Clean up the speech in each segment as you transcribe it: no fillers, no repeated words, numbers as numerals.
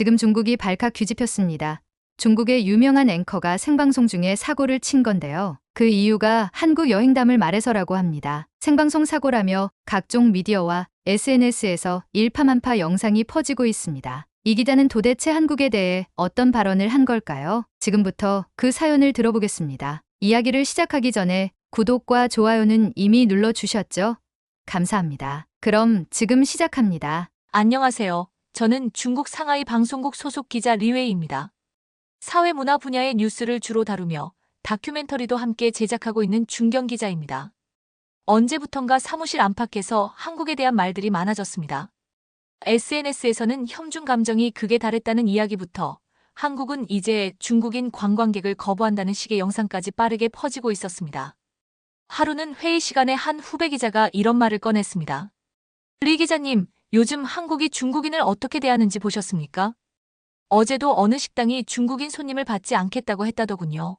지금 중국이 발칵 뒤집혔습니다. 중국의 유명한 앵커가 생방송 중에 사고를 친 건데요. 그 이유가 한국 여행담을 말해서라고 합니다. 생방송 사고라며 각종 미디어와 SNS에서 일파만파 영상이 퍼지고 있습니다. 이 기자는 도대체 한국에 대해 어떤 발언을 한 걸까요? 지금부터 그 사연을 들어보겠습니다. 이야기를 시작하기 전에 구독과 좋아요는 이미 눌러주셨죠? 감사합니다. 그럼 지금 시작합니다. 안녕하세요. 저는 중국 상하이 방송국 소속 기자 리웨이입니다. 사회문화 분야의 뉴스를 주로 다루며 다큐멘터리도 함께 제작하고 있는 중견 기자입니다. 언제부턴가 사무실 안팎에서 한국에 대한 말들이 많아졌습니다. SNS에서는 혐중 감정이 극에 달했다는 이야기부터 한국은 이제 중국인 관광객을 거부한다는 식의 영상까지 빠르게 퍼지고 있었습니다. 하루는 회의 시간에 한 후배 기자가 이런 말을 꺼냈습니다. 리 기자님, 요즘 한국이 중국인을 어떻게 대하는지 보셨습니까? 어제도 어느 식당이 중국인 손님을 받지 않겠다고 했다더군요.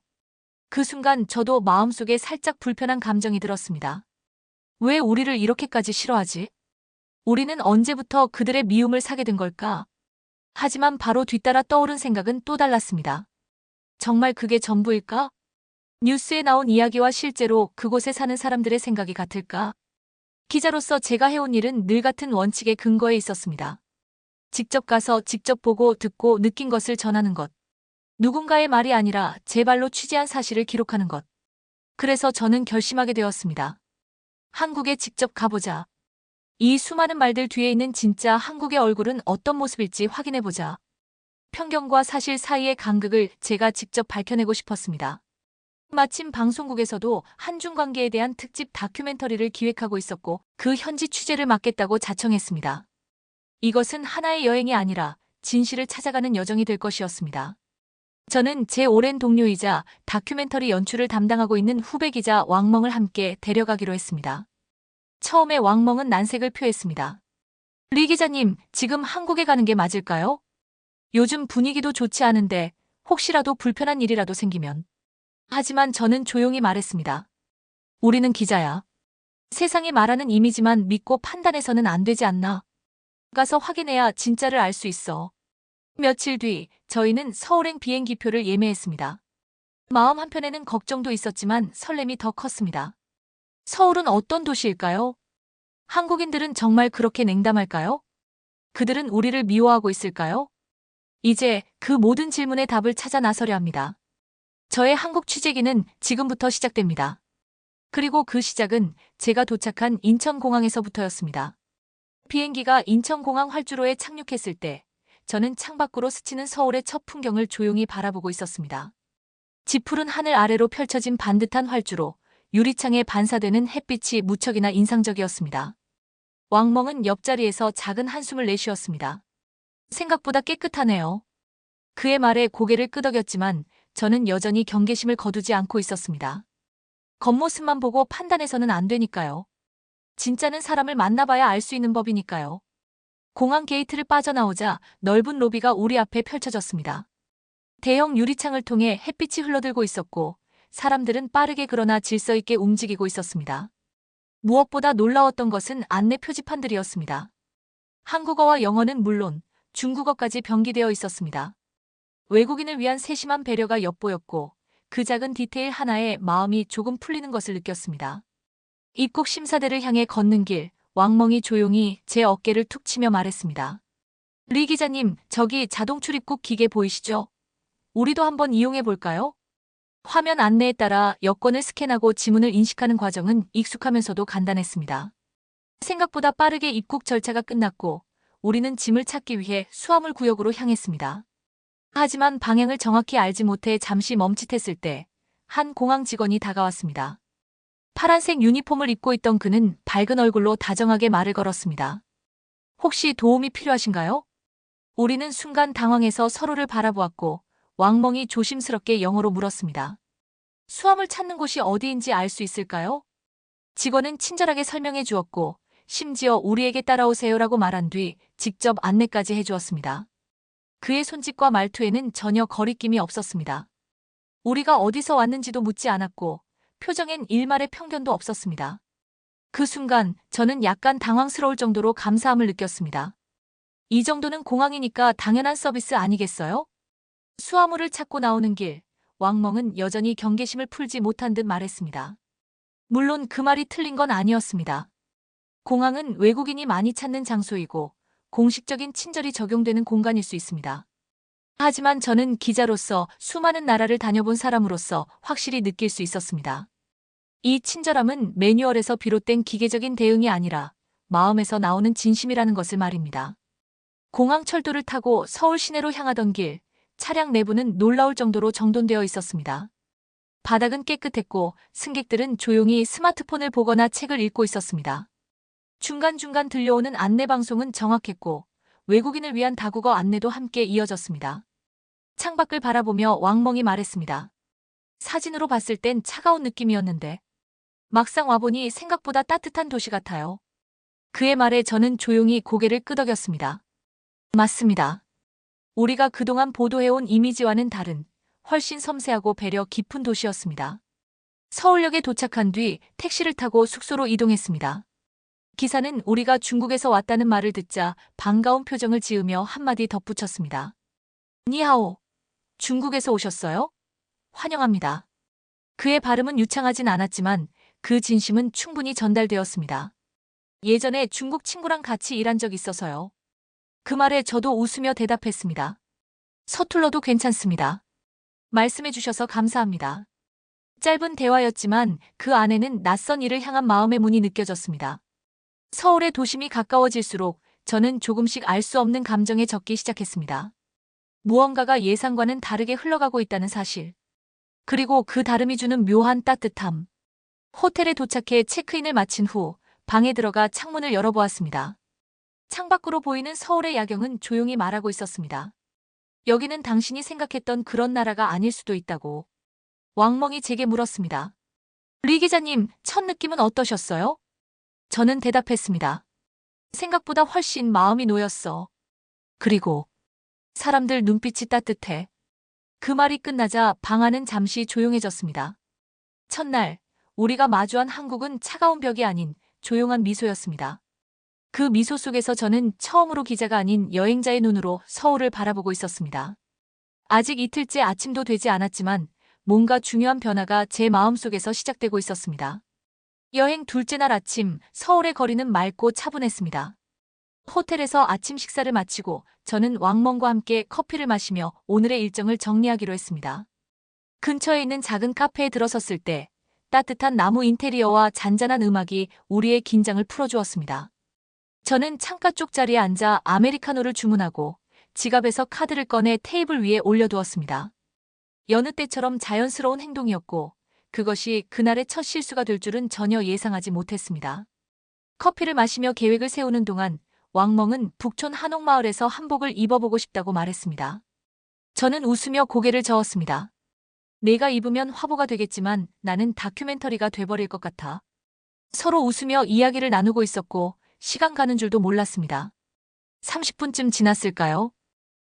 그 순간 저도 마음속에 살짝 불편한 감정이 들었습니다. 왜 우리를 이렇게까지 싫어하지? 우리는 언제부터 그들의 미움을 사게 된 걸까? 하지만 바로 뒤따라 떠오른 생각은 또 달랐습니다. 정말 그게 전부일까? 뉴스에 나온 이야기와 실제로 그곳에 사는 사람들의 생각이 같을까? 기자로서 제가 해온 일은 늘 같은 원칙의 근거에 있었습니다. 직접 가서 직접 보고 듣고 느낀 것을 전하는 것. 누군가의 말이 아니라 제 발로 취재한 사실을 기록하는 것. 그래서 저는 결심하게 되었습니다. 한국에 직접 가보자. 이 수많은 말들 뒤에 있는 진짜 한국의 얼굴은 어떤 모습일지 확인해보자. 편견과 사실 사이의 간극을 제가 직접 밝혀내고 싶었습니다. 마침 방송국에서도 한중 관계에 대한 특집 다큐멘터리를 기획하고 있었고 그 현지 취재를 맡겠다고 자청했습니다. 이것은 하나의 여행이 아니라 진실을 찾아가는 여정이 될 것이었습니다. 저는 제 오랜 동료이자 다큐멘터리 연출을 담당하고 있는 후배 기자 왕멍을 함께 데려가기로 했습니다. 처음에 왕멍은 난색을 표했습니다. 리 기자님, 지금 한국에 가는 게 맞을까요? 요즘 분위기도 좋지 않은데 혹시라도 불편한 일이라도 생기면. 하지만 저는 조용히 말했습니다. 우리는 기자야. 세상이 말하는 이미지만 믿고 판단해서는 안 되지 않나? 가서 확인해야 진짜를 알 수 있어. 며칠 뒤 저희는 서울행 비행기표를 예매했습니다. 마음 한편에는 걱정도 있었지만 설렘이 더 컸습니다. 서울은 어떤 도시일까요? 한국인들은 정말 그렇게 냉담할까요? 그들은 우리를 미워하고 있을까요? 이제 그 모든 질문의 답을 찾아 나서려 합니다. 저의 한국 취재기는 지금부터 시작됩니다. 그리고 그 시작은 제가 도착한 인천공항에서부터였습니다. 비행기가 인천공항 활주로에 착륙했을 때 저는 창밖으로 스치는 서울의 첫 풍경을 조용히 바라보고 있었습니다. 짙푸른 하늘 아래로 펼쳐진 반듯한 활주로, 유리창에 반사되는 햇빛이 무척이나 인상적이었습니다. 왕멍은 옆자리에서 작은 한숨을 내쉬었습니다. 생각보다 깨끗하네요. 그의 말에 고개를 끄덕였지만 저는 여전히 경계심을 거두지 않고 있었습니다. 겉모습만 보고 판단해서는 안 되니까요. 진짜는 사람을 만나봐야 알 수 있는 법이니까요. 공항 게이트를 빠져나오자 넓은 로비가 우리 앞에 펼쳐졌습니다. 대형 유리창을 통해 햇빛이 흘러들고 있었고 사람들은 빠르게 그러나 질서 있게 움직이고 있었습니다. 무엇보다 놀라웠던 것은 안내 표지판들이었습니다. 한국어와 영어는 물론 중국어까지 병기되어 있었습니다. 외국인을 위한 세심한 배려가 엿보였고 그 작은 디테일 하나에 마음이 조금 풀리는 것을 느꼈습니다. 입국 심사대를 향해 걷는 길, 왕멍이 조용히 제 어깨를 툭 치며 말했습니다. 리 기자님, 저기 자동 출입국 기계 보이시죠? 우리도 한번 이용해 볼까요? 화면 안내에 따라 여권을 스캔하고 지문을 인식하는 과정은 익숙하면서도 간단했습니다. 생각보다 빠르게 입국 절차가 끝났고 우리는 짐을 찾기 위해 수화물 구역으로 향했습니다. 하지만 방향을 정확히 알지 못해 잠시 멈칫했을 때 한 공항 직원이 다가왔습니다. 파란색 유니폼을 입고 있던 그는 밝은 얼굴로 다정하게 말을 걸었습니다. 혹시 도움이 필요하신가요? 우리는 순간 당황해서 서로를 바라보았고 왕멍이 조심스럽게 영어로 물었습니다. 수화물 찾는 곳이 어디인지 알 수 있을까요? 직원은 친절하게 설명해 주었고 심지어 우리에게 따라오세요라고 말한 뒤 직접 안내까지 해주었습니다. 그의 손짓과 말투에는 전혀 거리낌이 없었습니다. 우리가 어디서 왔는지도 묻지 않았고 표정엔 일말의 편견도 없었습니다. 그 순간 저는 약간 당황스러울 정도로 감사함을 느꼈습니다. 이 정도는 공항이니까 당연한 서비스 아니겠어요? 수화물을 찾고 나오는 길, 왕멍은 여전히 경계심을 풀지 못한 듯 말했습니다. 물론 그 말이 틀린 건 아니었습니다. 공항은 외국인이 많이 찾는 장소이고 공식적인 친절이 적용되는 공간일 수 있습니다. 하지만 저는 기자로서 수많은 나라를 다녀본 사람으로서 확실히 느낄 수 있었습니다. 이 친절함은 매뉴얼에서 비롯된 기계적인 대응이 아니라 마음에서 나오는 진심이라는 것을 말입니다. 공항 철도를 타고 서울 시내로 향하던 길, 차량 내부는 놀라울 정도로 정돈되어 있었습니다. 바닥은 깨끗했고 승객들은 조용히 스마트폰을 보거나 책을 읽고 있었습니다. 중간중간 들려오는 안내방송은 정확했고 외국인을 위한 다국어 안내도 함께 이어졌습니다. 창밖을 바라보며 왕멍이 말했습니다. 사진으로 봤을 땐 차가운 느낌이었는데 막상 와보니 생각보다 따뜻한 도시 같아요. 그의 말에 저는 조용히 고개를 끄덕였습니다. 맞습니다. 우리가 그동안 보도해온 이미지와는 다른 훨씬 섬세하고 배려 깊은 도시였습니다. 서울역에 도착한 뒤 택시를 타고 숙소로 이동했습니다. 기사는 우리가 중국에서 왔다는 말을 듣자 반가운 표정을 지으며 한마디 덧붙였습니다. 니하오, 중국에서 오셨어요? 환영합니다. 그의 발음은 유창하진 않았지만 그 진심은 충분히 전달되었습니다. 예전에 중국 친구랑 같이 일한 적 있어서요. 그 말에 저도 웃으며 대답했습니다. 서툴러도 괜찮습니다. 말씀해 주셔서 감사합니다. 짧은 대화였지만 그 안에는 낯선 이를 향한 마음의 문이 느껴졌습니다. 서울의 도심이 가까워질수록 저는 조금씩 알 수 없는 감정에 젖기 시작했습니다. 무언가가 예상과는 다르게 흘러가고 있다는 사실. 그리고 그 다름이 주는 묘한 따뜻함. 호텔에 도착해 체크인을 마친 후 방에 들어가 창문을 열어보았습니다. 창밖으로 보이는 서울의 야경은 조용히 말하고 있었습니다. 여기는 당신이 생각했던 그런 나라가 아닐 수도 있다고. 왕멍이 제게 물었습니다. 리 기자님, 첫 느낌은 어떠셨어요? 저는 대답했습니다. 생각보다 훨씬 마음이 놓였어. 그리고 사람들 눈빛이 따뜻해. 그 말이 끝나자 방 안은 잠시 조용해졌습니다. 첫날, 우리가 마주한 한국은 차가운 벽이 아닌 조용한 미소였습니다. 그 미소 속에서 저는 처음으로 기자가 아닌 여행자의 눈으로 서울을 바라보고 있었습니다. 아직 이틀째 아침도 되지 않았지만 뭔가 중요한 변화가 제 마음속에서 시작되고 있었습니다. 여행 둘째 날 아침, 서울의 거리는 맑고 차분했습니다. 호텔에서 아침 식사를 마치고 저는 왕멍과 함께 커피를 마시며 오늘의 일정을 정리하기로 했습니다. 근처에 있는 작은 카페에 들어섰을 때 따뜻한 나무 인테리어와 잔잔한 음악이 우리의 긴장을 풀어주었습니다. 저는 창가 쪽 자리에 앉아 아메리카노를 주문하고 지갑에서 카드를 꺼내 테이블 위에 올려두었습니다. 여느 때처럼 자연스러운 행동이었고 그것이 그날의 첫 실수가 될 줄은 전혀 예상하지 못했습니다. 커피를 마시며 계획을 세우는 동안 왕멍은 북촌 한옥마을에서 한복을 입어보고 싶다고 말했습니다. 저는 웃으며 고개를 저었습니다. 내가 입으면 화보가 되겠지만 나는 다큐멘터리가 돼버릴 것 같아. 서로 웃으며 이야기를 나누고 있었고 시간 가는 줄도 몰랐습니다. 30분쯤 지났을까요?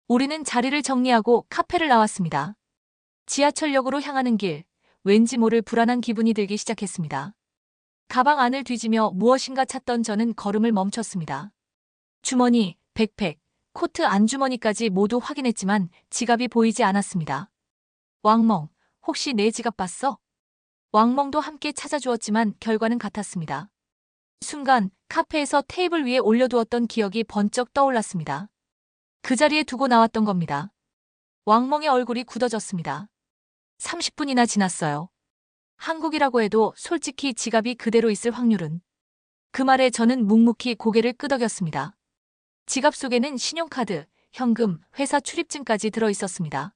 우리는 자리를 정리하고 카페를 나왔습니다. 지하철역으로 향하는 길, 왠지 모를 불안한 기분이 들기 시작했습니다. 가방 안을 뒤지며 무엇인가 찾던 저는 걸음을 멈췄습니다. 주머니, 백팩, 코트 안주머니까지 모두 확인했지만 지갑이 보이지 않았습니다. 왕멍, 혹시 내 지갑 봤어? 왕멍도 함께 찾아주었지만 결과는 같았습니다. 순간 카페에서 테이블 위에 올려두었던 기억이 번쩍 떠올랐습니다. 그 자리에 두고 나왔던 겁니다. 왕멍의 얼굴이 굳어졌습니다. 30분이나 지났어요. 한국이라고 해도 솔직히 지갑이 그대로 있을 확률은. 그 말에 저는 묵묵히 고개를 끄덕였습니다. 지갑 속에는 신용카드, 현금, 회사 출입증까지 들어 있었습니다.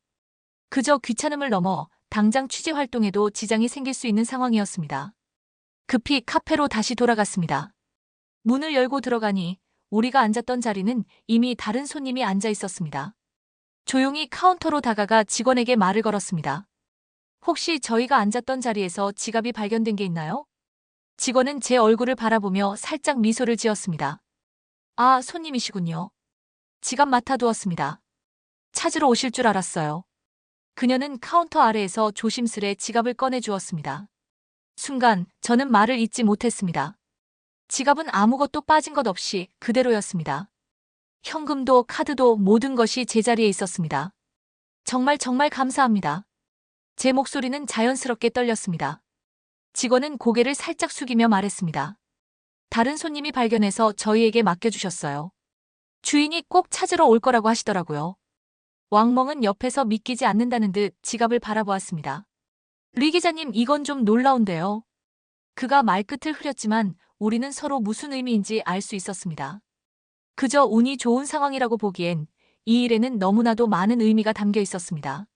그저 귀찮음을 넘어 당장 취재 활동에도 지장이 생길 수 있는 상황이었습니다. 급히 카페로 다시 돌아갔습니다. 문을 열고 들어가니 우리가 앉았던 자리는 이미 다른 손님이 앉아 있었습니다. 조용히 카운터로 다가가 직원에게 말을 걸었습니다. 혹시 저희가 앉았던 자리에서 지갑이 발견된 게 있나요? 직원은 제 얼굴을 바라보며 살짝 미소를 지었습니다. 아, 손님이시군요. 지갑 맡아두었습니다. 찾으러 오실 줄 알았어요. 그녀는 카운터 아래에서 조심스레 지갑을 꺼내 주었습니다. 순간 저는 말을 잇지 못했습니다. 지갑은 아무것도 빠진 것 없이 그대로였습니다. 현금도 카드도 모든 것이 제자리에 있었습니다. 정말 정말 감사합니다. 제 목소리는 자연스럽게 떨렸습니다. 직원은 고개를 살짝 숙이며 말했습니다. 다른 손님이 발견해서 저희에게 맡겨주셨어요. 주인이 꼭 찾으러 올 거라고 하시더라고요. 왕멍은 옆에서 믿기지 않는다는 듯 지갑을 바라보았습니다. 리 기자님, 이건 좀 놀라운데요. 그가 말끝을 흐렸지만 우리는 서로 무슨 의미인지 알 수 있었습니다. 그저 운이 좋은 상황이라고 보기엔 이 일에는 너무나도 많은 의미가 담겨 있었습니다.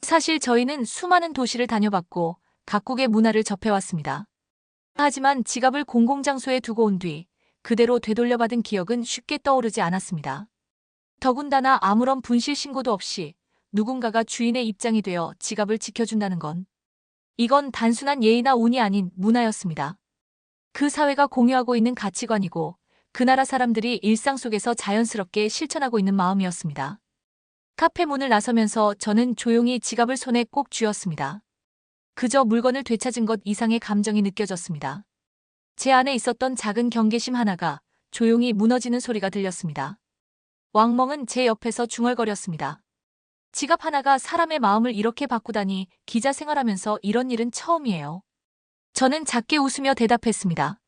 사실 저희는 수많은 도시를 다녀봤고 각국의 문화를 접해왔습니다. 하지만 지갑을 공공장소에 두고 온 뒤 그대로 되돌려받은 기억은 쉽게 떠오르지 않았습니다. 더군다나 아무런 분실 신고도 없이 누군가가 주인의 입장이 되어 지갑을 지켜준다는 건, 이건 단순한 예의나 운이 아닌 문화였습니다. 그 사회가 공유하고 있는 가치관이고 그 나라 사람들이 일상 속에서 자연스럽게 실천하고 있는 마음이었습니다. 카페 문을 나서면서 저는 조용히 지갑을 손에 꼭 쥐었습니다. 그저 물건을 되찾은 것 이상의 감정이 느껴졌습니다. 제 안에 있었던 작은 경계심 하나가 조용히 무너지는 소리가 들렸습니다. 왕멍은 제 옆에서 중얼거렸습니다. 지갑 하나가 사람의 마음을 이렇게 바꾸다니, 기자 생활하면서 이런 일은 처음이에요. 저는 작게 웃으며 대답했습니다.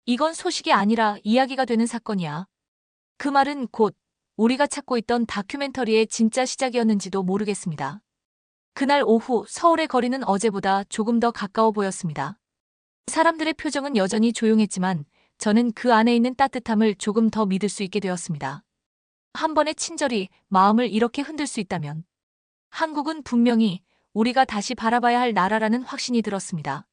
이건 소식이 아니라 이야기가 되는 사건이야. 그 말은 곧 우리가 찾고 있던 다큐멘터리의 진짜 시작이었는지도 모르겠습니다. 그날 오후 서울의 거리는 어제보다 조금 더 가까워 보였습니다. 사람들의 표정은 여전히 조용했지만 저는 그 안에 있는 따뜻함을 조금 더 믿을 수 있게 되었습니다. 한 번의 친절이 마음을 이렇게 흔들 수 있다면 한국은 분명히 우리가 다시 바라봐야 할 나라라는 확신이 들었습니다.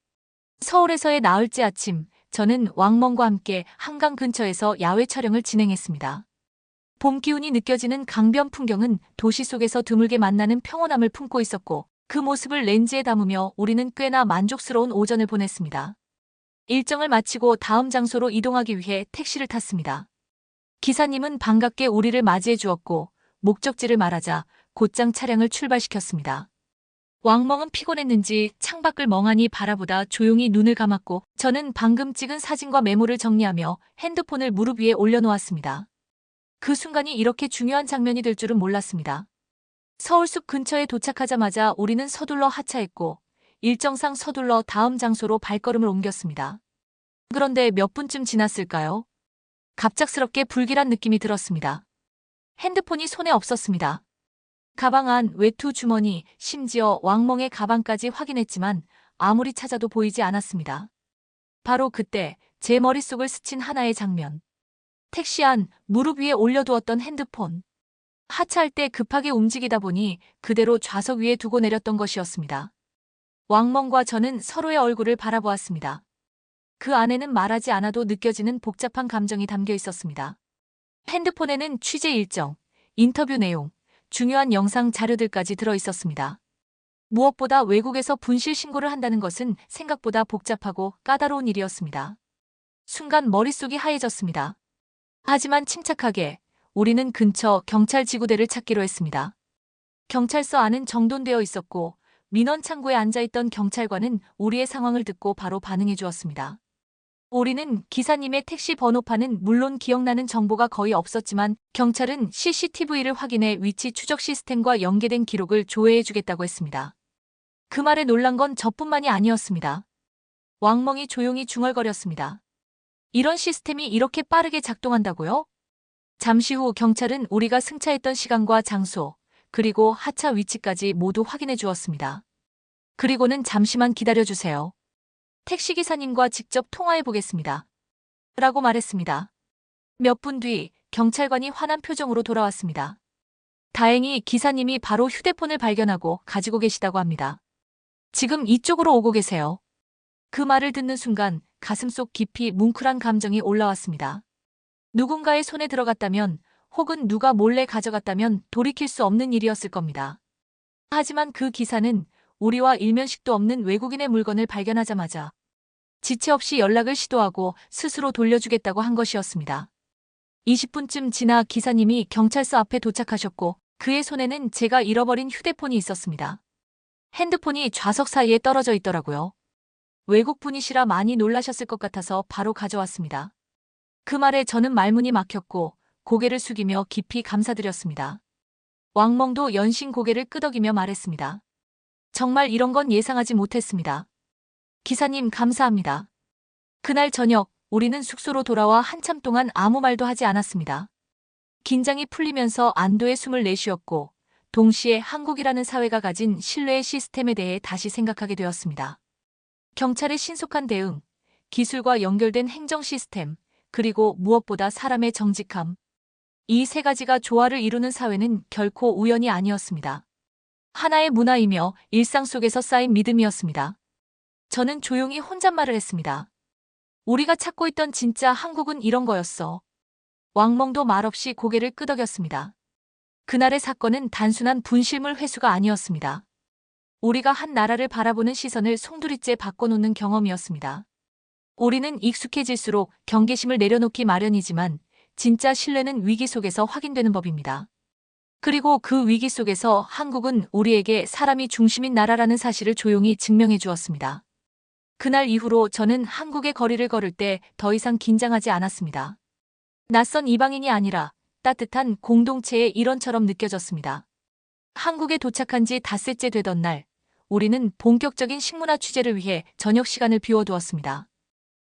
서울에서의 나흘째 아침, 저는 왕멍과 함께 한강 근처에서 야외 촬영을 진행했습니다. 봄 기운이 느껴지는 강변 풍경은 도시 속에서 드물게 만나는 평온함을 품고 있었고 그 모습을 렌즈에 담으며 우리는 꽤나 만족스러운 오전을 보냈습니다. 일정을 마치고 다음 장소로 이동하기 위해 택시를 탔습니다. 기사님은 반갑게 우리를 맞이해 주었고 목적지를 말하자 곧장 차량을 출발시켰습니다. 왕멍은 피곤했는지 창밖을 멍하니 바라보다 조용히 눈을 감았고 저는 방금 찍은 사진과 메모를 정리하며 핸드폰을 무릎 위에 올려놓았습니다. 그 순간이 이렇게 중요한 장면이 될 줄은 몰랐습니다. 서울숲 근처에 도착하자마자 우리는 서둘러 하차했고 일정상 서둘러 다음 장소로 발걸음을 옮겼습니다. 그런데 몇 분쯤 지났을까요? 갑작스럽게 불길한 느낌이 들었습니다. 핸드폰이 손에 없었습니다. 가방 안, 외투 주머니, 심지어 왕멍의 가방까지 확인했지만 아무리 찾아도 보이지 않았습니다. 바로 그때 제 머릿속을 스친 하나의 장면. 택시 안, 무릎 위에 올려두었던 핸드폰. 하차할 때 급하게 움직이다 보니 그대로 좌석 위에 두고 내렸던 것이었습니다. 왕멍과 저는 서로의 얼굴을 바라보았습니다. 그 안에는 말하지 않아도 느껴지는 복잡한 감정이 담겨 있었습니다. 핸드폰에는 취재 일정, 인터뷰 내용, 중요한 영상 자료들까지 들어 있었습니다. 무엇보다 외국에서 분실 신고를 한다는 것은 생각보다 복잡하고 까다로운 일이었습니다. 순간 머릿속이 하얘졌습니다. 하지만 침착하게 우리는 근처 경찰 지구대를 찾기로 했습니다. 경찰서 안은 정돈되어 있었고 민원 창구에 앉아있던 경찰관은 우리의 상황을 듣고 바로 반응해 주었습니다. 우리는 기사님의 택시 번호판은 물론 기억나는 정보가 거의 없었지만 경찰은 CCTV를 확인해 위치 추적 시스템과 연계된 기록을 조회해 주겠다고 했습니다. 그 말에 놀란 건 저뿐만이 아니었습니다. 왕멍이 조용히 중얼거렸습니다. 이런 시스템이 이렇게 빠르게 작동한다고요? 잠시 후 경찰은 우리가 승차했던 시간과 장소, 그리고 하차 위치까지 모두 확인해 주었습니다. 그리고는 잠시만 기다려주세요. 택시기사님과 직접 통화해 보겠습니다. 라고 말했습니다. 몇 분 뒤 경찰관이 화난 표정으로 돌아왔습니다. 다행히 기사님이 바로 휴대폰을 발견하고 가지고 계시다고 합니다. 지금 이쪽으로 오고 계세요. 그 말을 듣는 순간 가슴속 깊이 뭉클한 감정이 올라왔습니다. 누군가의 손에 들어갔다면 혹은 누가 몰래 가져갔다면 돌이킬 수 없는 일이었을 겁니다. 하지만 그 기사는 우리와 일면식도 없는 외국인의 물건을 발견하자마자 지체 없이 연락을 시도하고 스스로 돌려주겠다고 한 것이었습니다. 20분쯤 지나 기사님이 경찰서 앞에 도착하셨고 그의 손에는 제가 잃어버린 휴대폰이 있었습니다. 핸드폰이 좌석 사이에 떨어져 있더라고요. 외국분이시라 많이 놀라셨을 것 같아서 바로 가져왔습니다. 그 말에 저는 말문이 막혔고 고개를 숙이며 깊이 감사드렸습니다. 왕멍도 연신 고개를 끄덕이며 말했습니다. 정말 이런 건 예상하지 못했습니다. 기사님 감사합니다. 그날 저녁 우리는 숙소로 돌아와 한참 동안 아무 말도 하지 않았습니다. 긴장이 풀리면서 안도의 숨을 내쉬었고 동시에 한국이라는 사회가 가진 신뢰의 시스템에 대해 다시 생각하게 되었습니다. 경찰의 신속한 대응, 기술과 연결된 행정 시스템, 그리고 무엇보다 사람의 정직함. 이 세 가지가 조화를 이루는 사회는 결코 우연이 아니었습니다. 하나의 문화이며 일상 속에서 쌓인 믿음이었습니다. 저는 조용히 혼잣말을 했습니다. 우리가 찾고 있던 진짜 한국은 이런 거였어. 왕멍도 말없이 고개를 끄덕였습니다. 그날의 사건은 단순한 분실물 회수가 아니었습니다. 우리가 한 나라를 바라보는 시선을 송두리째 바꿔놓는 경험이었습니다. 우리는 익숙해질수록 경계심을 내려놓기 마련이지만 진짜 신뢰는 위기 속에서 확인되는 법입니다. 그리고 그 위기 속에서 한국은 우리에게 사람이 중심인 나라라는 사실을 조용히 증명해 주었습니다. 그날 이후로 저는 한국의 거리를 걸을 때 더 이상 긴장하지 않았습니다. 낯선 이방인이 아니라 따뜻한 공동체의 일원처럼 느껴졌습니다. 한국에 도착한 지 닷새째 되던 날, 우리는 본격적인 식문화 취재를 위해 저녁 시간을 비워두었습니다.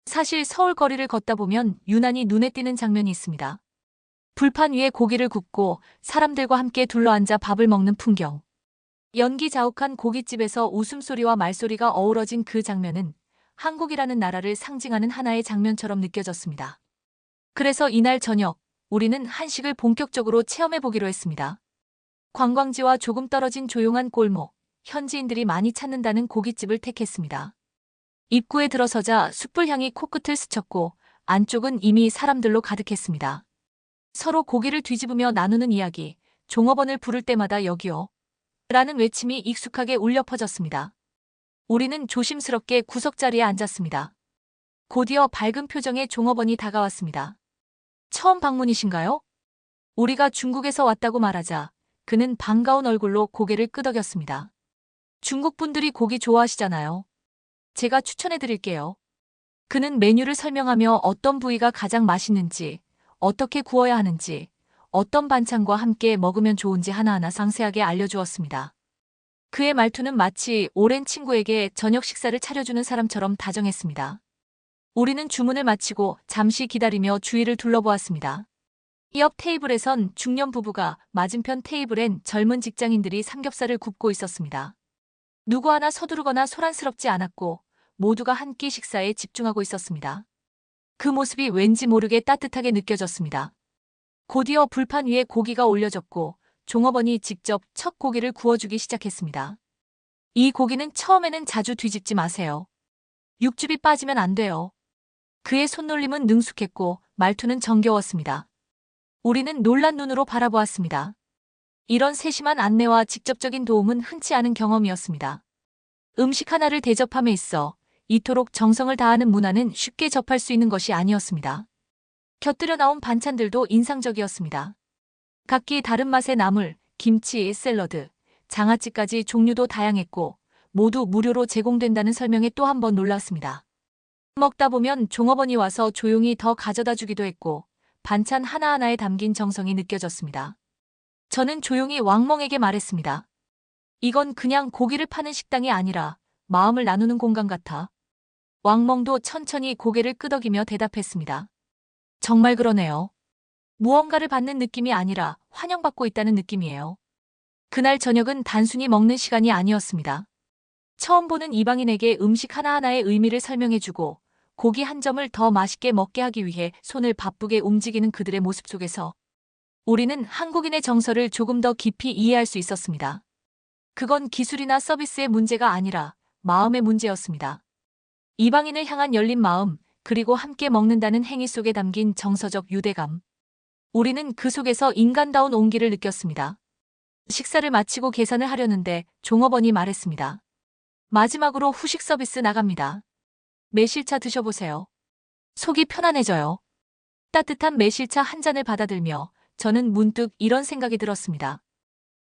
사실 서울 거리를 걷다 보면 유난히 눈에 띄는 장면이 있습니다. 불판 위에 고기를 굽고 사람들과 함께 둘러앉아 밥을 먹는 풍경. 연기 자욱한 고깃집에서 웃음소리와 말소리가 어우러진 그 장면은 한국이라는 나라를 상징하는 하나의 장면처럼 느껴졌습니다. 그래서 이날 저녁, 우리는 한식을 본격적으로 체험해보기로 했습니다. 관광지와 조금 떨어진 조용한 골목, 현지인들이 많이 찾는다는 고깃집을 택했습니다. 입구에 들어서자 숯불향이 코끝을 스쳤고 안쪽은 이미 사람들로 가득했습니다. 서로 고기를 뒤집으며 나누는 이야기, 종업원을 부를 때마다 여기요 라는 외침이 익숙하게 울려 퍼졌습니다. 우리는 조심스럽게 구석자리에 앉았습니다. 곧이어 밝은 표정의 종업원이 다가왔습니다. 처음 방문이신가요? 우리가 중국에서 왔다고 말하자 그는 반가운 얼굴로 고개를 끄덕였습니다. 중국 분들이 고기 좋아하시잖아요. 제가 추천해드릴게요. 그는 메뉴를 설명하며 어떤 부위가 가장 맛있는지, 어떻게 구워야 하는지, 어떤 반찬과 함께 먹으면 좋은지 하나하나 상세하게 알려주었습니다. 그의 말투는 마치 오랜 친구에게 저녁 식사를 차려주는 사람처럼 다정했습니다. 우리는 주문을 마치고 잠시 기다리며 주위를 둘러보았습니다. 옆 테이블에선 중년 부부가, 맞은편 테이블엔 젊은 직장인들이 삼겹살을 굽고 있었습니다. 누구 하나 서두르거나 소란스럽지 않았고 모두가 한 끼 식사에 집중하고 있었습니다. 그 모습이 왠지 모르게 따뜻하게 느껴졌습니다. 곧이어 불판 위에 고기가 올려졌고 종업원이 직접 첫 고기를 구워주기 시작했습니다. 이 고기는 처음에는 자주 뒤집지 마세요. 육즙이 빠지면 안 돼요. 그의 손놀림은 능숙했고 말투는 정겨웠습니다. 우리는 놀란 눈으로 바라보았습니다. 이런 세심한 안내와 직접적인 도움은 흔치 않은 경험이었습니다. 음식 하나를 대접함에 있어 이토록 정성을 다하는 문화는 쉽게 접할 수 있는 것이 아니었습니다. 곁들여 나온 반찬들도 인상적이었습니다. 각기 다른 맛의 나물, 김치, 샐러드, 장아찌까지 종류도 다양했고 모두 무료로 제공된다는 설명에 또 한 번 놀랐습니다. 먹다 보면 종업원이 와서 조용히 더 가져다 주기도 했고 반찬 하나하나에 담긴 정성이 느껴졌습니다. 저는 조용히 왕멍에게 말했습니다. 이건 그냥 고기를 파는 식당이 아니라 마음을 나누는 공간 같아. 왕멍도 천천히 고개를 끄덕이며 대답했습니다. 정말 그러네요. 무언가를 받는 느낌이 아니라 환영받고 있다는 느낌이에요. 그날 저녁은 단순히 먹는 시간이 아니었습니다. 처음 보는 이방인에게 음식 하나하나의 의미를 설명해주고 고기 한 점을 더 맛있게 먹게 하기 위해 손을 바쁘게 움직이는 그들의 모습 속에서 우리는 한국인의 정서를 조금 더 깊이 이해할 수 있었습니다. 그건 기술이나 서비스의 문제가 아니라 마음의 문제였습니다. 이방인을 향한 열린 마음, 그리고 함께 먹는다는 행위 속에 담긴 정서적 유대감. 우리는 그 속에서 인간다운 온기를 느꼈습니다. 식사를 마치고 계산을 하려는데 종업원이 말했습니다. 마지막으로 후식 서비스 나갑니다. 매실차 드셔보세요. 속이 편안해져요. 따뜻한 매실차 한 잔을 받아들며 저는 문득 이런 생각이 들었습니다.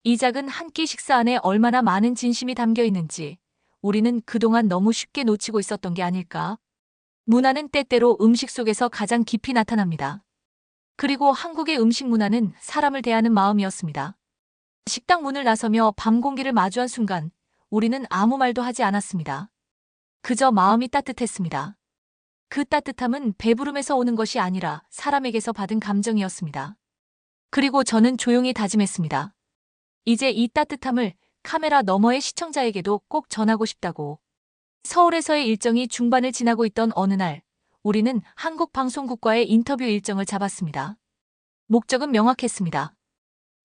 이 작은 한 끼 식사 안에 얼마나 많은 진심이 담겨 있는지 우리는 그동안 너무 쉽게 놓치고 있었던 게 아닐까? 문화는 때때로 음식 속에서 가장 깊이 나타납니다. 그리고 한국의 음식 문화는 사람을 대하는 마음이었습니다. 식당 문을 나서며 밤 공기를 마주한 순간 우리는 아무 말도 하지 않았습니다. 그저 마음이 따뜻했습니다. 그 따뜻함은 배부름에서 오는 것이 아니라 사람에게서 받은 감정이었습니다. 그리고 저는 조용히 다짐했습니다. 이제 이 따뜻함을 카메라 너머의 시청자에게도 꼭 전하고 싶다고. 서울에서의 일정이 중반을 지나고 있던 어느 날, 우리는 한국방송국과의 인터뷰 일정을 잡았습니다. 목적은 명확했습니다.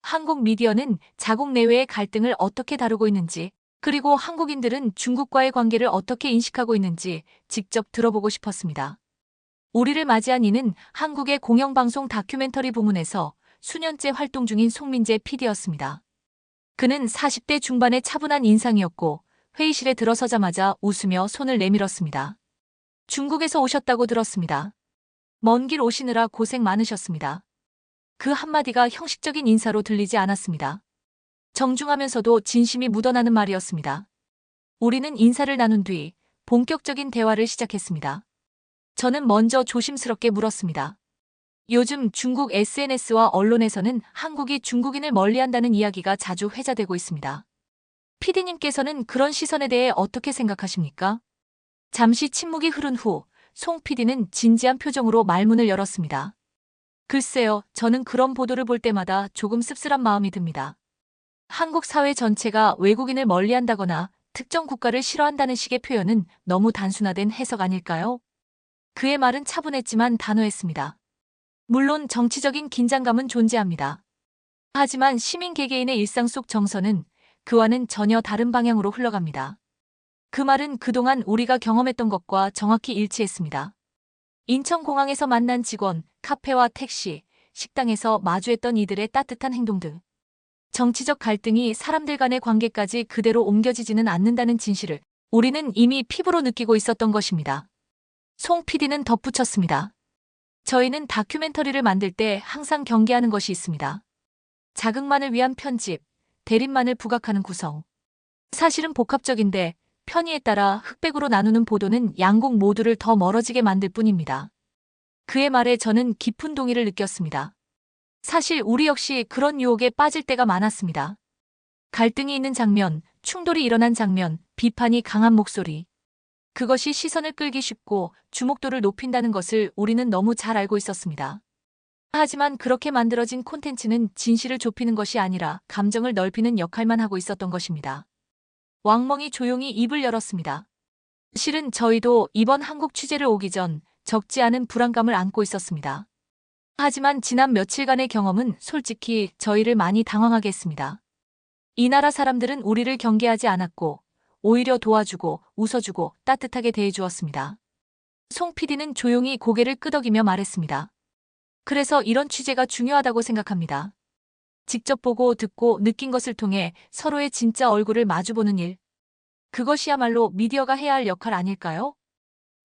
한국 미디어는 자국 내외의 갈등을 어떻게 다루고 있는지, 그리고 한국인들은 중국과의 관계를 어떻게 인식하고 있는지 직접 들어보고 싶었습니다. 우리를 맞이한 이는 한국의 공영방송 다큐멘터리 부문에서 수년째 활동 중인 송민재 PD였습니다. 그는 40대 중반의 차분한 인상이었고 회의실에 들어서자마자 웃으며 손을 내밀었습니다. 중국에서 오셨다고 들었습니다. 먼 길 오시느라 고생 많으셨습니다. 그 한마디가 형식적인 인사로 들리지 않았습니다. 정중하면서도 진심이 묻어나는 말이었습니다. 우리는 인사를 나눈 뒤 본격적인 대화를 시작했습니다. 저는 먼저 조심스럽게 물었습니다. 요즘 중국 SNS와 언론에서는 한국이 중국인을 멀리한다는 이야기가 자주 회자되고 있습니다. PD님께서는 그런 시선에 대해 어떻게 생각하십니까? 잠시 침묵이 흐른 후 송 PD는 진지한 표정으로 말문을 열었습니다. 글쎄요, 저는 그런 보도를 볼 때마다 조금 씁쓸한 마음이 듭니다. 한국 사회 전체가 외국인을 멀리한다거나 특정 국가를 싫어한다는 식의 표현은 너무 단순화된 해석 아닐까요? 그의 말은 차분했지만 단호했습니다. 물론 정치적인 긴장감은 존재합니다. 하지만 시민 개개인의 일상 속 정서는 그와는 전혀 다른 방향으로 흘러갑니다. 그 말은 그동안 우리가 경험했던 것과 정확히 일치했습니다. 인천공항에서 만난 직원, 카페와 택시, 식당에서 마주했던 이들의 따뜻한 행동 등 정치적 갈등이 사람들 간의 관계까지 그대로 옮겨지지는 않는다는 진실을 우리는 이미 피부로 느끼고 있었던 것입니다. 송 PD는 덧붙였습니다. 저희는 다큐멘터리를 만들 때 항상 경계하는 것이 있습니다. 자극만을 위한 편집, 대립만을 부각하는 구성. 사실은 복합적인데 편의에 따라 흑백으로 나누는 보도는 양국 모두를 더 멀어지게 만들 뿐입니다. 그의 말에 저는 깊은 동의를 느꼈습니다. 사실 우리 역시 그런 유혹에 빠질 때가 많았습니다. 갈등이 있는 장면, 충돌이 일어난 장면, 비판이 강한 목소리. 그것이 시선을 끌기 쉽고 주목도를 높인다는 것을 우리는 너무 잘 알고 있었습니다. 하지만 그렇게 만들어진 콘텐츠는 진실을 좁히는 것이 아니라 감정을 넓히는 역할만 하고 있었던 것입니다. 왕멍이 조용히 입을 열었습니다. 실은 저희도 이번 한국 취재를 오기 전 적지 않은 불안감을 안고 있었습니다. 하지만 지난 며칠간의 경험은 솔직히 저희를 많이 당황하게 했습니다. 이 나라 사람들은 우리를 경계하지 않았고 오히려 도와주고 웃어주고 따뜻하게 대해주었습니다. 송 PD는 조용히 고개를 끄덕이며 말했습니다. 그래서 이런 취재가 중요하다고 생각합니다. 직접 보고 듣고 느낀 것을 통해 서로의 진짜 얼굴을 마주보는 일. 그것이야말로 미디어가 해야 할 역할 아닐까요?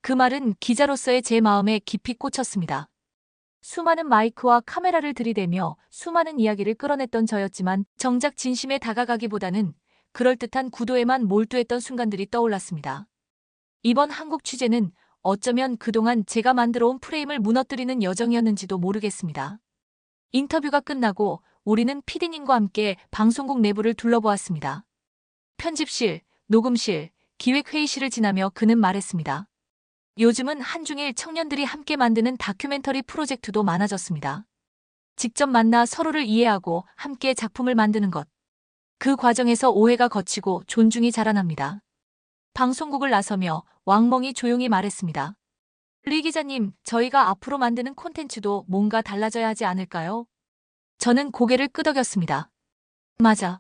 그 말은 기자로서의 제 마음에 깊이 꽂혔습니다. 수많은 마이크와 카메라를 들이대며 수많은 이야기를 끌어냈던 저였지만 정작 진심에 다가가기보다는 그럴듯한 구도에만 몰두했던 순간들이 떠올랐습니다. 이번 한국 취재는 어쩌면 그동안 제가 만들어온 프레임을 무너뜨리는 여정이었는지도 모르겠습니다. 인터뷰가 끝나고 우리는 PD님과 함께 방송국 내부를 둘러보았습니다. 편집실, 녹음실, 기획회의실을 지나며 그는 말했습니다. 요즘은 한중일 청년들이 함께 만드는 다큐멘터리 프로젝트도 많아졌습니다. 직접 만나 서로를 이해하고 함께 작품을 만드는 것. 그 과정에서 오해가 걷히고 존중이 자라납니다. 방송국을 나서며 왕멍이 조용히 말했습니다. 리 기자님, 저희가 앞으로 만드는 콘텐츠도 뭔가 달라져야 하지 않을까요? 저는 고개를 끄덕였습니다. 맞아.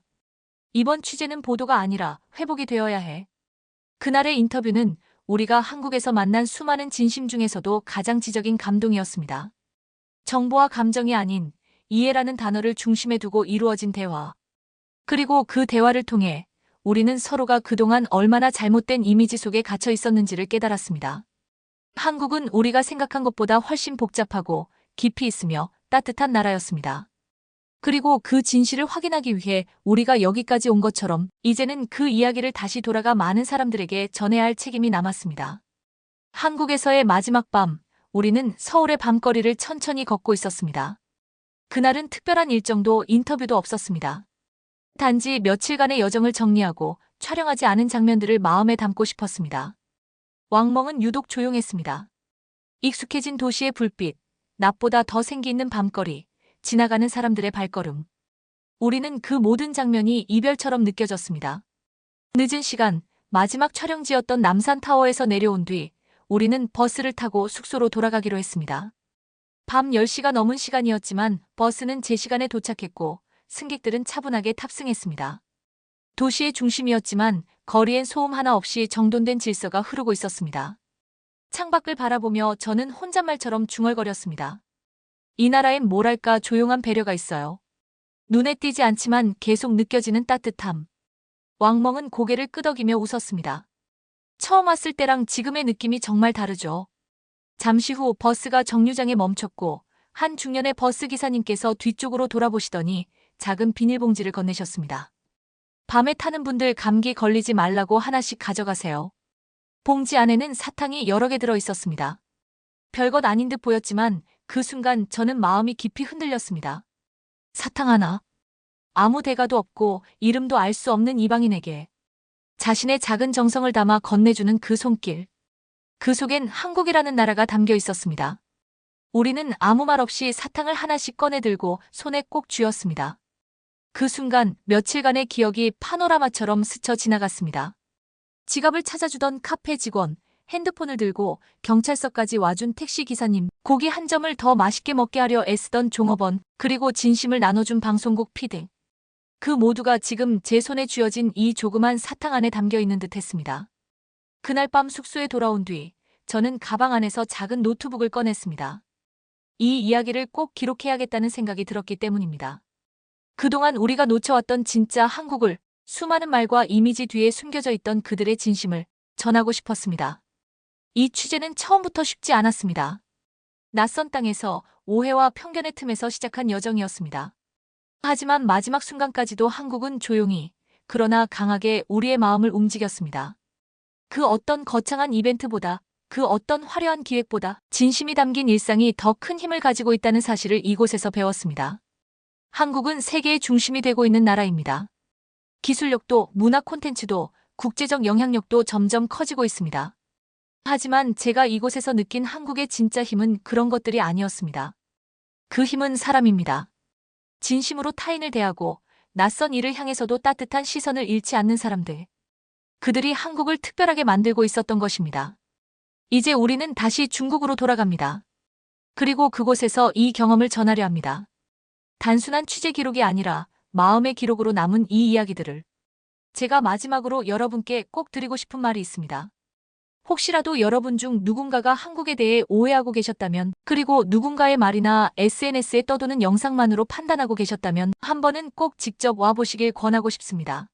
이번 취재는 보도가 아니라 회복이 되어야 해. 그날의 인터뷰는 우리가 한국에서 만난 수많은 진심 중에서도 가장 지적인 감동이었습니다. 정보와 감정이 아닌 이해라는 단어를 중심에 두고 이루어진 대화. 그리고 그 대화를 통해 우리는 서로가 그동안 얼마나 잘못된 이미지 속에 갇혀 있었는지를 깨달았습니다. 한국은 우리가 생각한 것보다 훨씬 복잡하고 깊이 있으며 따뜻한 나라였습니다. 그리고 그 진실을 확인하기 위해 우리가 여기까지 온 것처럼 이제는 그 이야기를 다시 돌아가 많은 사람들에게 전해야 할 책임이 남았습니다. 한국에서의 마지막 밤, 우리는 서울의 밤거리를 천천히 걷고 있었습니다. 그날은 특별한 일정도 인터뷰도 없었습니다. 단지 며칠간의 여정을 정리하고 촬영하지 않은 장면들을 마음에 담고 싶었습니다. 왕멍은 유독 조용했습니다. 익숙해진 도시의 불빛, 낮보다 더 생기 있는 밤거리, 지나가는 사람들의 발걸음. 우리는 그 모든 장면이 이별처럼 느껴졌습니다. 늦은 시간, 마지막 촬영지였던 남산타워에서 내려온 뒤 우리는 버스를 타고 숙소로 돌아가기로 했습니다. 밤 10시가 넘은 시간이었지만 버스는 제 시간에 도착했고 승객들은 차분하게 탑승했습니다. 도시의 중심이었지만 거리엔 소음 하나 없이 정돈된 질서가 흐르고 있었습니다. 창밖을 바라보며 저는 혼잣말처럼 중얼거렸습니다. 이 나라엔 뭐랄까 조용한 배려가 있어요. 눈에 띄지 않지만 계속 느껴지는 따뜻함. 왕멍은 고개를 끄덕이며 웃었습니다. 처음 왔을 때랑 지금의 느낌이 정말 다르죠. 잠시 후 버스가 정류장에 멈췄고 한 중년의 버스 기사님께서 뒤쪽으로 돌아보시더니 작은 비닐봉지를 건네셨습니다. 밤에 타는 분들 감기 걸리지 말라고 하나씩 가져가세요. 봉지 안에는 사탕이 여러 개 들어 있었습니다. 별것 아닌 듯 보였지만 그 순간 저는 마음이 깊이 흔들렸습니다. 사탕 하나. 아무 대가도 없고 이름도 알 수 없는 이방인에게 자신의 작은 정성을 담아 건네주는 그 손길. 그 속엔 한국이라는 나라가 담겨 있었습니다. 우리는 아무 말 없이 사탕을 하나씩 꺼내 들고 손에 꼭 쥐었습니다. 그 순간 며칠간의 기억이 파노라마처럼 스쳐 지나갔습니다. 지갑을 찾아주던 카페 직원, 핸드폰을 들고 경찰서까지 와준 택시 기사님, 고기 한 점을 더 맛있게 먹게 하려 애쓰던 종업원, 그리고 진심을 나눠준 방송국 PD. 그 모두가 지금 제 손에 쥐어진 이 조그만 사탕 안에 담겨 있는 듯 했습니다. 그날 밤 숙소에 돌아온 뒤 저는 가방 안에서 작은 노트북을 꺼냈습니다. 이 이야기를 꼭 기록해야겠다는 생각이 들었기 때문입니다. 그동안 우리가 놓쳐왔던 진짜 한국을, 수많은 말과 이미지 뒤에 숨겨져 있던 그들의 진심을 전하고 싶었습니다. 이 취재는 처음부터 쉽지 않았습니다. 낯선 땅에서 오해와 편견의 틈에서 시작한 여정이었습니다. 하지만 마지막 순간까지도 한국은 조용히, 그러나 강하게 우리의 마음을 움직였습니다. 그 어떤 거창한 이벤트보다, 그 어떤 화려한 기획보다 진심이 담긴 일상이 더 큰 힘을 가지고 있다는 사실을 이곳에서 배웠습니다. 한국은 세계의 중심이 되고 있는 나라입니다. 기술력도 문화 콘텐츠도 국제적 영향력도 점점 커지고 있습니다. 하지만 제가 이곳에서 느낀 한국의 진짜 힘은 그런 것들이 아니었습니다. 그 힘은 사람입니다. 진심으로 타인을 대하고 낯선 이를 향해서도 따뜻한 시선을 잃지 않는 사람들. 그들이 한국을 특별하게 만들고 있었던 것입니다. 이제 우리는 다시 중국으로 돌아갑니다. 그리고 그곳에서 이 경험을 전하려 합니다. 단순한 취재 기록이 아니라 마음의 기록으로 남은 이 이야기들을. 제가 마지막으로 여러분께 꼭 드리고 싶은 말이 있습니다. 혹시라도 여러분 중 누군가가 한국에 대해 오해하고 계셨다면, 그리고 누군가의 말이나 SNS에 떠도는 영상만으로 판단하고 계셨다면 한 번은 꼭 직접 와보시길 권하고 싶습니다.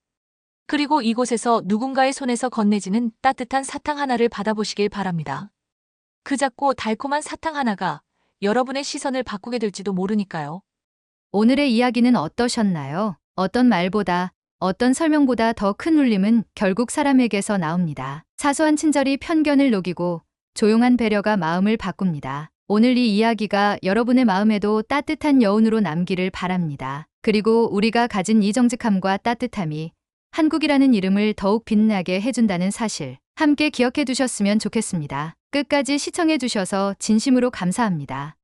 그리고 이곳에서 누군가의 손에서 건네지는 따뜻한 사탕 하나를 받아보시길 바랍니다. 그 작고 달콤한 사탕 하나가 여러분의 시선을 바꾸게 될지도 모르니까요. 오늘의 이야기는 어떠셨나요? 어떤 말보다, 어떤 설명보다 더 큰 울림은 결국 사람에게서 나옵니다. 사소한 친절이 편견을 녹이고 조용한 배려가 마음을 바꿉니다. 오늘 이 이야기가 여러분의 마음에도 따뜻한 여운으로 남기를 바랍니다. 그리고 우리가 가진 이 정직함과 따뜻함이 한국이라는 이름을 더욱 빛나게 해준다는 사실, 함께 기억해 두셨으면 좋겠습니다. 끝까지 시청해 주셔서 진심으로 감사합니다.